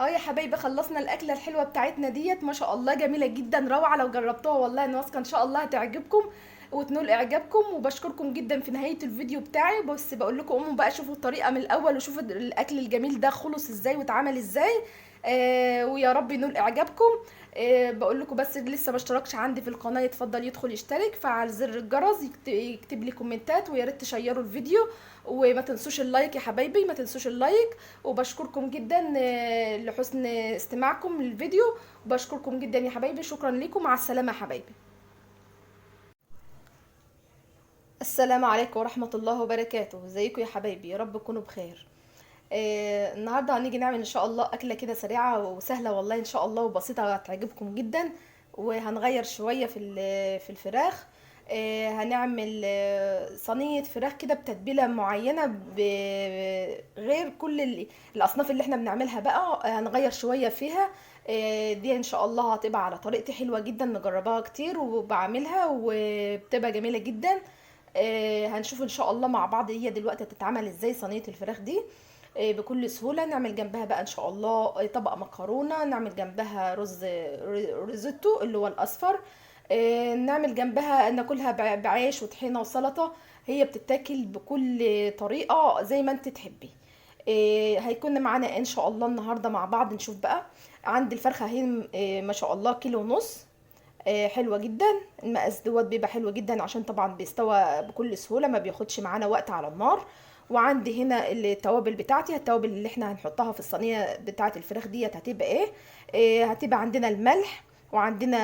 اه يا حبايبي، خلصنا الاكله الحلوه بتاعتنا ديت، ما شاء الله جميله جدا روعه. لو جربتوها والله انا واثقه ان شاء الله هتعجبكم وتنول اعجابكم. وبشكركم جدا في نهايه الفيديو بتاعي، بس بقول لكم قوموا بقى شوفوا الطريقه من الاول وشوفوا الاكل الجميل ده خلص ازاي واتعمل ازاي. ويا رب ينول اعجابكم. بقول لكم بس اللي لسه ما اشتركش عندي في القناه يتفضل يدخل يشترك، فعل زر الجرس، يكتب لي كومنتات، ويا ريت تشيروا الفيديو. وما تنسوش اللايك يا حبايبي، ما تنسوش اللايك. وبشكركم جدا لحسن استماعكم للفيديو. وبشكركم جدا يا حبايبي، شكرا لكم، مع السلامة يا حبايبي. السلام عليكم ورحمة الله وبركاته. ازيكم يا حبايبي؟ يا رب تكونوا بخير. النهارده هنيجي نعمل ان شاء الله اكله كده سريعه وسهله والله ان شاء الله وبسيطه، هتعجبكم جدا. وهنغير شويه في الفراخ. هنعمل صينيه فراخ كده بتتبيله معينه غير كل الاصناف اللي احنا بنعملها بقى. هنغير شويه فيها. دي ان شاء الله هتبقى على طريقتي حلوه جدا، مجرباها كتير وبعملها وبتبقى جميله جدا. هنشوف ان شاء الله مع بعض هي دلوقتي هتتعمل ازاي صينيه الفراخ دي. بكل سهوله. نعمل جنبها بقى ان شاء الله طبق مكرونه، نعمل جنبها رز ريزوتو اللي هو الاصفر. نعمل جنبها ناكلها بعيش وطحينه وسلطه. هي بتتاكل بكل طريقه زي ما انت تحبي. هيكون معانا ان شاء الله النهارده مع بعض. نشوف بقى. عندي الفرخه اهي ما شاء الله كيلو ونص. حلوه جدا. المقاس دوت بيبقى حلو جدا عشان طبعا بيستوى بكل سهوله، ما بياخدش معانا وقت على النار. وعندي هنا التوابل بتاعتي، التوابل اللي احنا هنحطها في الصينيه بتاعه الفراخ ديت هتبقى ايه. هتبقى عندنا الملح، وعندنا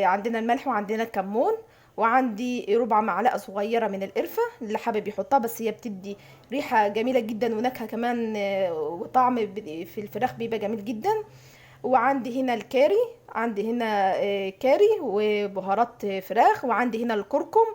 عندنا الملح وعندنا الكمون. وعندي ربع معلقه صغيره من القرفه اللي حابب يحطها، بس هي بتدي ريحه جميله جدا ونكهه كمان، وطعم في الفراخ بيبقى جميل جدا. وعندي هنا الكاري، عندي هنا كاري وبهارات فراخ، وعندي هنا الكركم،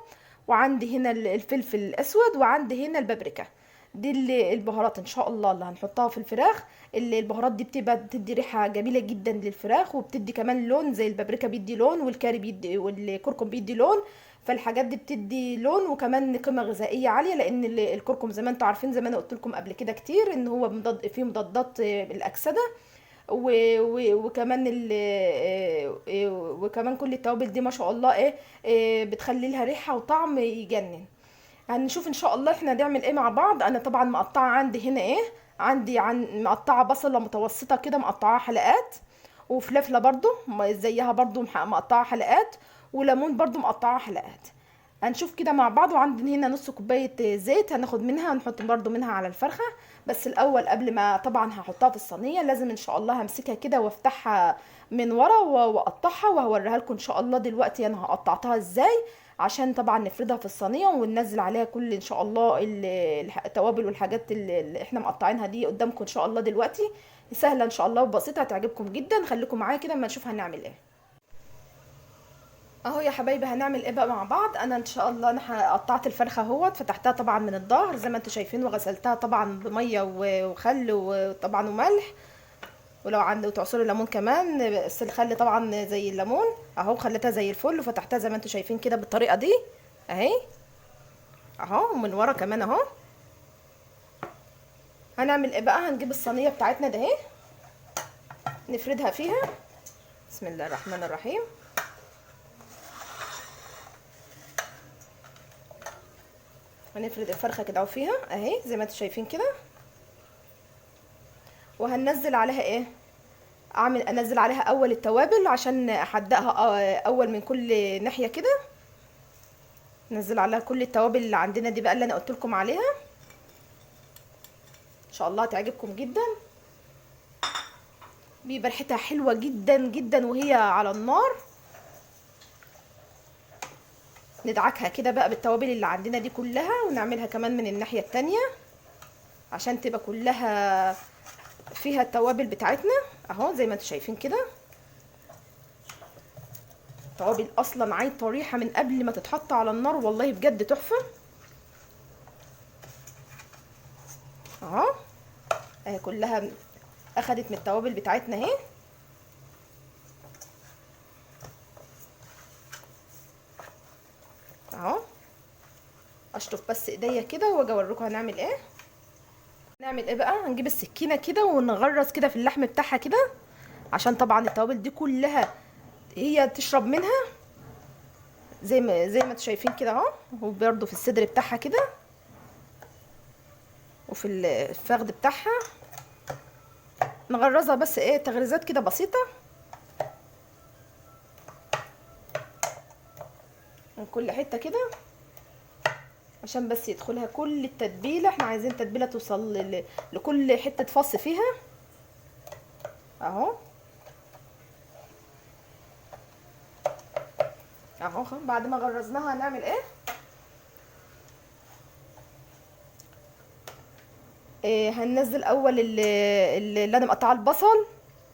وعندي هنا الفلفل الاسود، وعندي هنا البابريكا. دي البهارات ان شاء الله اللي هنحطها في الفراخ. البهارات دي بتدي ريحه جميله جدا للفراخ، وبتدي كمان لون، زي البابريكا بيدي لون والكاري بيدي والكركم بيدي لون. فالحاجات دي بتدي لون وكمان قيمه غذائيه عاليه، لان الكركم زي ما انتم عارفين، زي ما انا قلت لكم قبل كده كتير، ان هو فيه مضادات الاكسده. وكمان وكمان كل التوابل دي ما شاء الله بتخلي لها ريحه وطعم يجنن. هنشوف ان شاء الله احنا هنعمل ايه مع بعض. انا طبعا مقطعه عندي هنا عندي مقطعه بصله متوسطه كده، مقطعه حلقات. وفلفله برضو زيها برضو مقطعه حلقات. وليمون برضو مقطعه حلقات. هنشوف كده مع بعض. وعندنا هنا نص كوبايه زيت هناخد منها، هنحط برضو منها على الفرخه. بس الاول قبل ما طبعا هحطها في الصينيه لازم ان شاء الله همسكها كده وافتحها من ورا واقطعها، وهوريها لكم ان شاء الله دلوقتي انا قطعتها ازاي، عشان طبعا نفردها في الصينيه وننزل عليها كل ان شاء الله التوابل والحاجات اللي احنا مقطعينها دي قدامكم ان شاء الله دلوقتي. سهله ان شاء الله وبسيطه، هتعجبكم جدا. خليكم معايا كده اما نشوف هنعمل ايه. اهو يا حبايبي هنعمل ايه بقى مع بعض. انا ان شاء الله انا قطعت الفرخه اهوت، فتحتها طبعا من الظهر زي ما انتم شايفين، وغسلتها طبعا بميه وخل وطبعا وملح. ولو عندك تعصري ليمون كمان، بس الخل طبعا زي الليمون. اهو خليتها زي الفل وفتحتها زي ما انتم شايفين كده بالطريقه دي اهي. اهو من ورا كمان اهو. هنعمل ايه بقى. هنجيب الصينيه بتاعتنا ده اهي، نفردها فيها. بسم الله الرحمن الرحيم. هنفرد الفرخه كده فيها اهي زي ما انتم شايفين كده. وهننزل عليها انزل عليها اول التوابل عشان احدقها اول من كل ناحيه كده. ننزل عليها كل التوابل اللي عندنا دي بقى اللي انا قلت لكم عليها. ان شاء الله هتعجبكم جدا. بيبقى ريحتها حلوه جدا جدا وهي على النار. ندعكها كده بقى بالتوابل اللي عندنا دي كلها، ونعملها كمان من الناحيه التانية عشان تبقى كلها فيها التوابل بتاعتنا اهو زي ما انتم شايفين كده. توابل اصلا عايز طريحه من قبل ما تتحط على النار، والله بجد تحفه اهو. اهي كلها اخدت من التوابل بتاعتنا اهي. اهو اشطف بس ايديا كده واجي اوريكم هنعمل ايه. نعمل ايه بقى؟ هنجيب السكينه كده ونغرز كده في اللحم بتاعها كده، عشان طبعا التوابل دي كلها هي تشرب منها، زي ما انتوا شايفين كده اهو. وبرده في الصدر بتاعها كده، وفي الفخذ بتاعها نغرزها، بس ايه تغريزات كده بسيطه من كل حته كده، عشان بس يدخلها كل التتبيله. احنا عايزين التتبيله توصل لكل حته فص فيها اهو. اهو بعد ما غرزناها هنعمل ايه؟ هننزل اول اللي انا مقطعه البصل،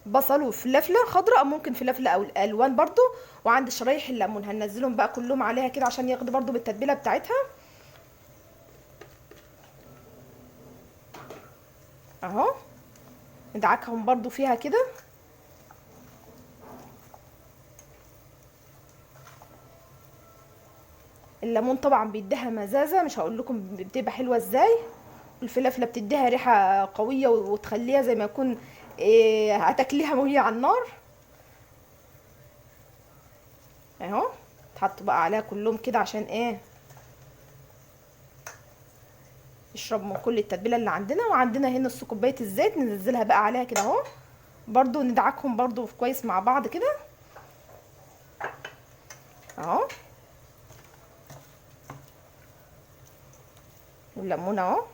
بصل وفلفله خضراء، او ممكن فلفله او الوان برضو، وعندي شرايح الليمون هننزلهم بقى كلهم عليها كده عشان ياخدوا برضو بالتتبيله بتاعتها اهو. ندعكهم برضو فيها كده. الليمون طبعا بيديها مزازه، مش هقول لكم بتبقى حلوه ازاي. الفلفله بتديها ريحه قويه وتخليها زي ما يكون هتاكليها وهي على النار اهو. تحطوا بقى عليها كلهم كده عشان ايه؟ يشرب من كل التتبيله اللي عندنا. وعندنا هنا نص كوبايه الزيت ننزلها بقى عليها كده اهو، برضو ندعكهم برضو كويس مع بعض كده اهو. والليمون اهو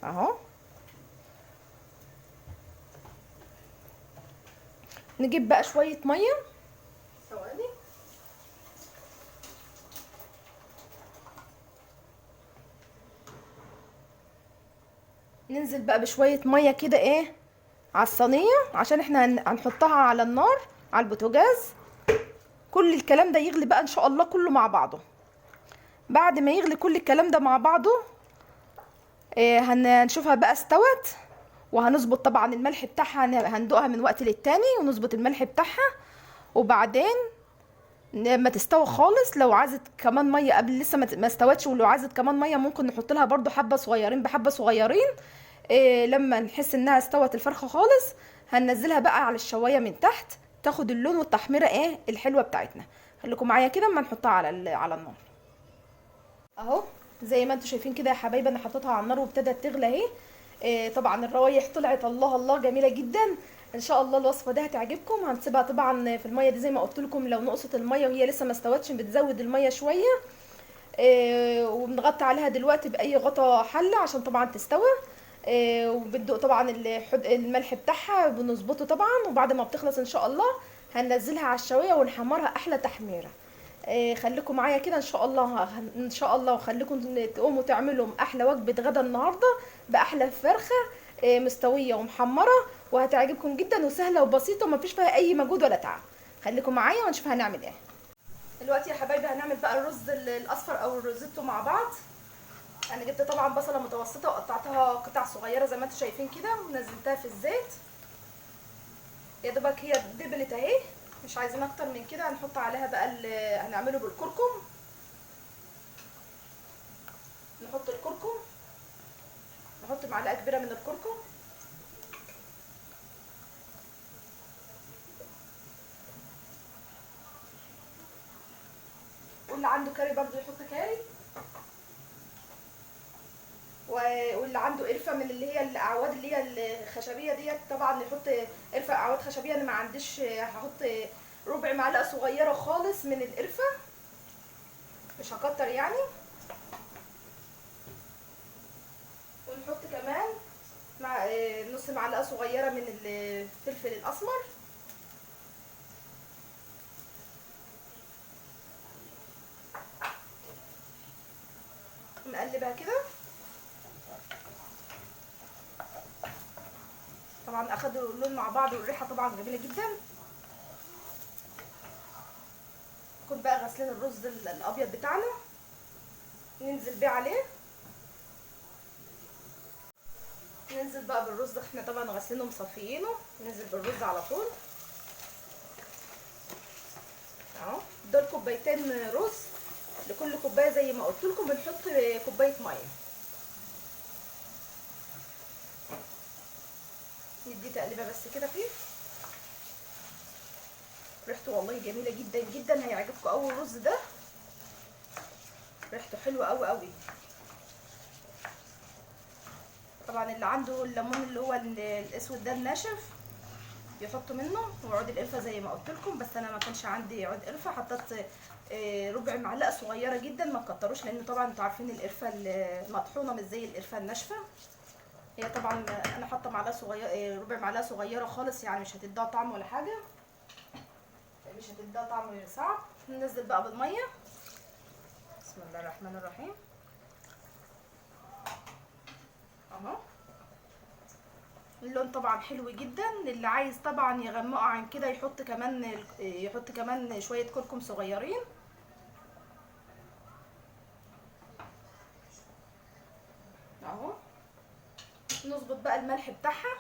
اهو. نجيب بقى شويه ميه، ثواني. ننزل بقى بشويه ميه كده ايه على الصينيه، عشان احنا هنحطها على النار على البوتاجاز. كل الكلام ده يغلي بقى ان شاء الله كله مع بعضه. بعد ما يغلي كل الكلام ده مع بعضه هنشوفها بقى استوت. وهنظبط طبعا الملح بتاعها، هندوقها من وقت للتاني ونظبط الملح بتاعها. وبعدين لما تستوي خالص، لو عايزت كمان ميه قبل لسه ما استوتش، ولو عايزت كمان ميه ممكن نحط لها برده حبه صغيرين بحبه صغيرين. لما نحس انها استوت الفرخه خالص، هننزلها بقى على الشوايه من تحت، تاخد اللون والتحميره ايه الحلوه بتاعتنا. خليكم معايا كده اما نحطها على النار اهو. زي ما انتم شايفين كده يا حبايبي، انا حطيتها على النار وابتدت تغلى اهي. طبعا الروايح طلعت الله الله جميله جدا. ان شاء الله الوصفه دي هتعجبكم. هنسيبها طبعا في الميه دي زي ما قلت لكم، لو نقصت الميه وهي لسه ما استوتش بتزود الميه شويه. وبنغطي عليها دلوقتي باي غطا حله عشان طبعا تستوي. وبندوق طبعا الملح بتاعها بنظبطه طبعا. وبعد ما بتخلص ان شاء الله هننزلها على الشوايه ونحمرها احلى تحميره. خليكم معايا كده ان شاء الله، ان شاء الله. وخليكم تقوموا تعملوا احلى وجبه غدا النهارده باحلى فرخه مستويه ومحمره، وهتعجبكم جدا وسهله وبسيطه ومفيش فيها اي مجهود ولا تعب. خليكم معايا ونشوف هنعمل ايه. دلوقتي يا حبايبي هنعمل بقى الرز الاصفر او الروزيتو مع بعض. انا جبت طبعا بصله متوسطه وقطعتها قطع صغيره زي ما انتم شايفين كده، ونزلتها في الزيت. يا دوبك هي دبلت اهي، مش عايزين اكتر من كده. هنحط عليها بقى هنعمله بالكركم. نحط الكركم، نحط معلقه كبيره من الكركم. واللي عنده كاري برضو يحط كاري، واللي عنده قرفه من اللي هي الاعواد اللي هي الخشبيه ديت طبعا يحط قرفه اعواد خشبيه. انا ما عنديش، هحط ربع معلقه صغيره خالص من القرفه، مش هكتر يعني. ونحط كمان مع نص معلقه صغيره من الفلفل الاسمر. نقلبها كده. طبعا اخدوا اللون مع بعض والريحه طبعا جميله جدا. نكون بقى غسلين الرز الابيض بتاعنا، ننزل بيه عليه. ننزل بقى بالرز، احنا طبعا غسلينه ومصفيينه. ننزل بالرز على طول اهو. دول كوبايتين رز لكل كوبايه زي ما قلت لكم بنحط كوبايه ميه. ندي تقليبه بس كده فيه. ريحته والله جميله جدا جدا، هيعجبكم قوي الرز ده، ريحته حلوه قوي قوي. طبعا اللي عنده الليمون اللي هو الاسود ده الناشف يحط منه، وعود القرفه زي ما قلت لكم، بس انا ما كانش عندي عود قرفه، حطيت ربع معلقه صغيره جدا، ما تكتروش، لان طبعا انتوا عارفين القرفه المطحونه مش زي القرفه الناشفه. هي طبعا انا حاطه معلقه صغيره، ربع معلقه صغيره خالص، يعني مش هتديها طعم ولا حاجه، مش هتديها طعم صعب. ننزل بقى بالميه. بسم الله الرحمن الرحيم. اهو اللون طبعا حلو جدا. اللي عايز طبعا يغمقه عن كده يحط كمان شويه كركم صغيرين. اهو نظبط بقى الملح بتاعها.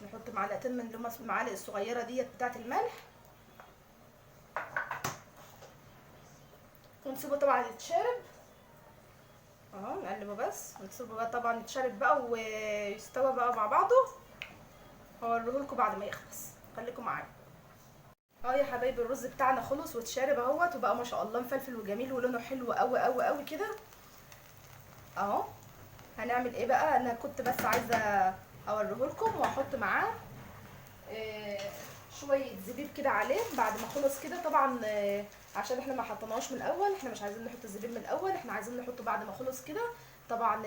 نحط معلقتين من المعالق الصغيره ديت بتاعه الملح، ونسيبه طبعا يتشرب. اهو نقلبه بس ونسيبه بقى طبعا يتشرب بقى ويستوى بقى مع بعضه. هوريهولكوا بعد ما يخلص، خليكم معايا. اهو يا حبايبي الرز بتاعنا خلص واتشرب اهوت، وبقى ما شاء الله مفلفل وجميل ولونه حلو قوي قوي قوي كده. اهو هنعمل ايه بقى، انا كنت بس عايزه اوريهولكم، واحط معاه شويه زبيب كده عليه بعد ما خلص كده طبعا، عشان احنا ما حطيناهوش من الاول، احنا مش عايزين نحط الزبيب من الاول، احنا عايزين نحطه بعد ما خلص كده. طبعا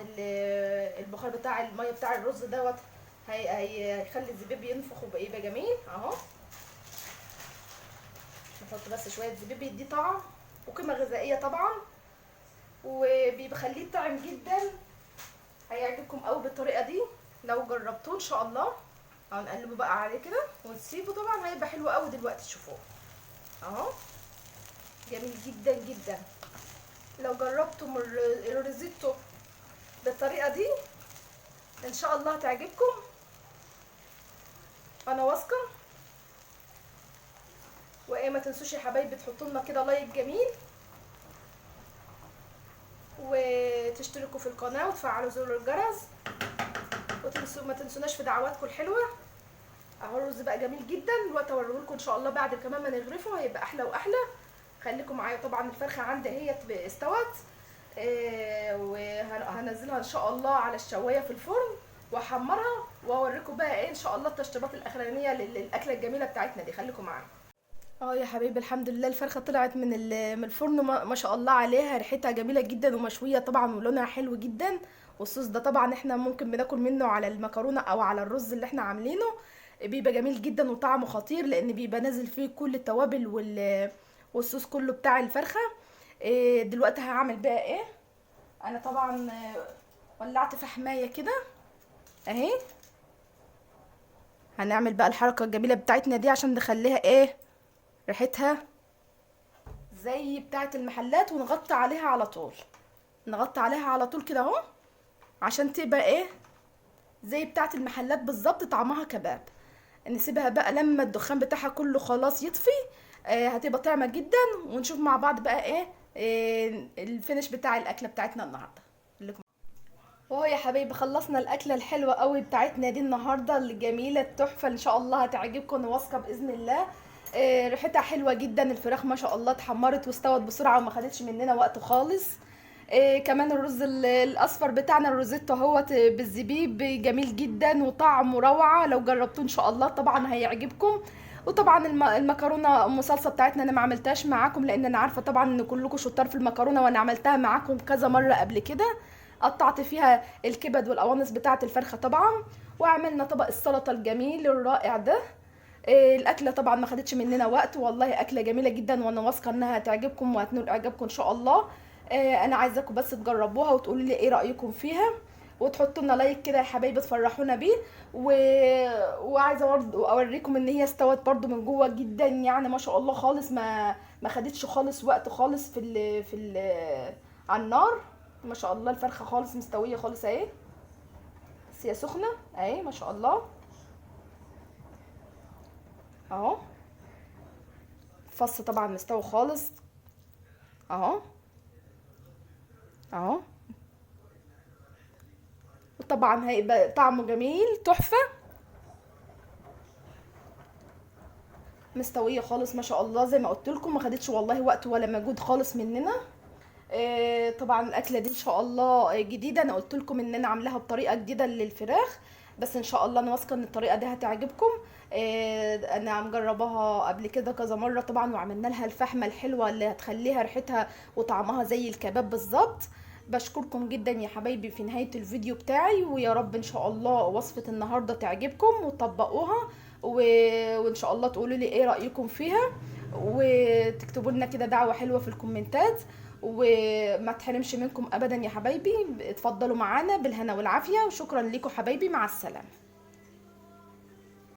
البخار بتاع الميه بتاع الرز دوت هيخلي الزبيب ينفخ ويبقى جميل. اهو نحط بس شويه زبيب يديه طعم وقيمه غذائيه طبعا، وبيخليه طعم جدا، هيعجبكم قوي بالطريقه دي لو جربتوه ان شاء الله. هنقلبه بقى عليه كده ونسيبه، طبعا هيبقى حلو قوي دلوقتي تشوفوه. اهو جميل جدا جدا. لو جربتم الريزيتو بالطريقه دي ان شاء الله هتعجبكم، انا واثقه. وايه ما تنسوش يا حبايبي تحطوا لنا كده لايك جميل، وتشتركوا في القناه وتفعلوا زر الجرس، ما تنسوناش في دعواتكم الحلوه. اهو الرز بقى جميل جدا، دلوقتي اوريهولكم ان شاء الله بعد كمان ما نغرفه هيبقى احلى واحلى. خليكم معايا. طبعا الفرخه عندي هي استوت، وهنزلها ان شاء الله على الشوايه في الفرن واحمرها، واوريكم بقى ايه ان شاء الله التشطيبات الاخرانيه للاكله الجميله بتاعتنا دي. خليكم معايا. اه يا حبيبي الحمد لله الفرخه طلعت من الفرن، ما شاء الله عليها، ريحتها جميله جدا ومشويه طبعا ولونها حلو جدا. والصوص ده طبعا احنا ممكن بناكل منه على المكرونه او على الرز اللي احنا عاملينه، بيبقى جميل جدا وطعمه خطير، لان بيبقى نازل فيه كل التوابل والصوص كله بتاع الفرخه. دلوقتي هعمل بقى ايه. انا طبعا ولعت فحمايه كده اهي. هنعمل بقى الحركه الجميله بتاعتنا دي عشان نخليها ايه، ريحتها زي بتاعه المحلات، ونغطي عليها على طول، نغطي عليها على طول كده اهو، عشان تبقى ايه زي بتاعه المحلات بالظبط، طعمها كباب. نسيبها بقى لما الدخان بتاعها كله خلاص يطفي، هتبقى طعمه جدا. ونشوف مع بعض بقى ايه الفينش بتاع الاكله بتاعتنا النهارده. وهو يا حبايبي خلصنا الاكله الحلوه قوي بتاعتنا دي النهارده الجميله التحفه، ان شاء الله هتعجبكم، انا واثقه باذن الله. ريحتها حلوه جدا، الفراخ ما شاء الله اتحمرت واستوت بسرعه وما خدتش مننا وقت خالص. كمان الرز الاصفر بتاعنا الروزيتو اهوت بالزبيب جميل جدا وطعمه روعه، لو جربتوه ان شاء الله طبعا هيعجبكم. وطبعا المكرونه ام صلصه بتاعتنا انا ما عملتهاش معاكم، لان انا عارفه طبعا ان كلكم شطار في المكرونه، وانا عملتها معاكم كذا مره قبل كده. قطعت فيها الكبد والقوانص بتاعه الفرخه طبعا، وعملنا طبق السلطه الجميل الرائع ده. الاكله طبعا ما خدتش مننا وقت، والله اكله جميله جدا، وانا واثقه انها هتعجبكم وهتنول اعجابكم ان شاء الله. انا عايزاكم بس تجربوها وتقولوا لي ايه رايكم فيها، وتحطوا لنا لايك كده يا حبايبي تفرحونا بيه. و... وعايزه برضه اوريكم ان هي استوت برضه من جوه جدا، يعني ما شاء الله خالص، ما خدتش خالص وقت خالص على النار. ما شاء الله الفرخه خالص مستويه خالص اهي. بس هي سخنه اهي ما شاء الله. اهو الفص طبعا مستوي خالص. اهو اهو. وطبعا هيبقى طعمه جميل تحفه. مستويه خالص ما شاء الله، زي ما قلت لكم ما خدتش والله وقت ولا مجهود خالص مننا. طبعا الاكله دي ان شاء الله جديده، انا قلت لكم ان انا عاملاها بطريقه جديده للفراخ، بس ان شاء الله انا واثقه ان الطريقه دي هتعجبكم. انا مجرباها قبل كده كذا مره طبعا، وعملنا لها الفحمه الحلوه اللي هتخليها ريحتها وطعمها زي الكباب بالظبط. بشكركم جدا يا حبايبي في نهايه الفيديو بتاعي، ويا رب ان شاء الله وصفه النهارده تعجبكم وتطبقوها و... وان شاء الله تقولوا لي ايه رايكم فيها، وتكتبوا لنا كده دعوه حلوه في الكومنتات. وما تحرمش منكم ابدا يا حبايبي، اتفضلوا معانا بالهنا والعافيه، وشكرا لكم حبايبي، مع السلامه.